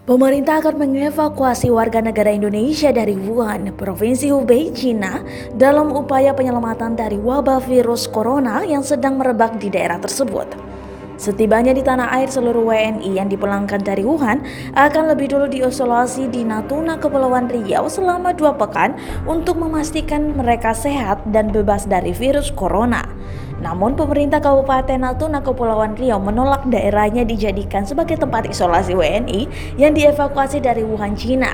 Pemerintah akan mengevakuasi warga negara Indonesia dari Wuhan, Provinsi Hubei, China, dalam upaya penyelamatan dari wabah virus corona yang sedang merebak di daerah tersebut. Setibanya di tanah air, seluruh WNI yang dipulangkan dari Wuhan akan lebih dulu diisolasi di Natuna, Kepulauan Riau selama 2 pekan untuk memastikan mereka sehat dan bebas dari virus corona. Namun pemerintah Kabupaten Natuna, Kepulauan Riau menolak daerahnya dijadikan sebagai tempat isolasi WNI yang dievakuasi dari Wuhan, China.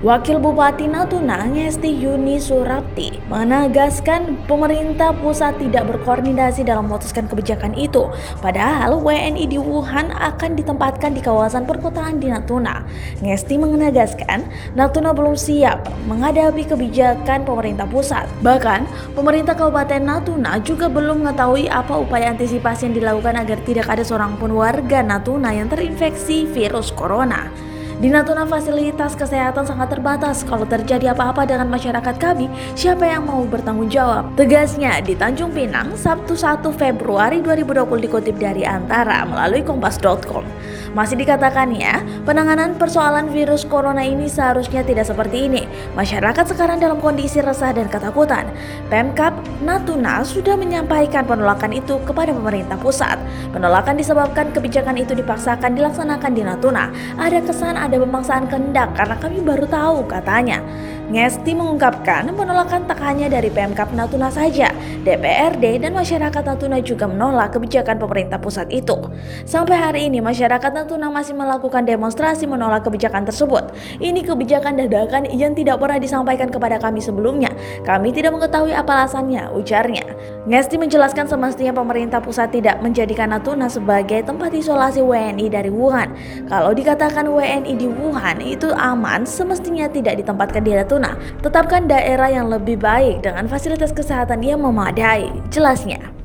Wakil Bupati Natuna, Ngesti Yuni Surapti, menegaskan pemerintah pusat tidak berkoordinasi dalam memutuskan kebijakan itu. Padahal WNI di Wuhan akan ditempatkan di kawasan perkotaan di Natuna. Ngesti menegaskan Natuna belum siap menghadapi kebijakan pemerintah pusat. Bahkan, pemerintah Kabupaten Natuna juga belum mengetahui apa upaya antisipasi yang dilakukan agar tidak ada seorang pun warga Natuna yang terinfeksi virus corona. Di Natuna fasilitas kesehatan sangat terbatas. Kalau terjadi apa-apa dengan masyarakat kami, siapa yang mau bertanggung jawab? Tegasnya di Tanjung Pinang, Sabtu 1 Februari 2020 dikutip dari Antara melalui kompas.com. Masih dikatakannya, penanganan persoalan virus corona ini seharusnya tidak seperti ini. Masyarakat sekarang dalam kondisi resah dan ketakutan. Pemkab Natuna sudah menyampaikan penolakan itu kepada pemerintah pusat. Penolakan disebabkan kebijakan itu dipaksakan dilaksanakan di Natuna. Ada kesan ada pemaksaan kehendak karena kami baru tahu, katanya. Ngesti mengungkapkan penolakan tak hanya dari Pemkab Natuna saja, DPRD dan masyarakat Natuna juga menolak kebijakan pemerintah pusat itu. Sampai hari ini masyarakat Natuna masih melakukan demonstrasi menolak kebijakan tersebut. Ini kebijakan dadakan yang tidak pernah disampaikan kepada kami sebelumnya. Kami tidak mengetahui apa alasannya, ujarnya. Ngesti menjelaskan semestinya pemerintah pusat tidak menjadikan Natuna sebagai tempat isolasi WNI dari Wuhan. Kalau dikatakan WNI di Wuhan itu aman, semestinya tidak ditempatkan di Natuna. Tetapkan daerah yang lebih baik dengan fasilitas kesehatan yang memadai, jelasnya.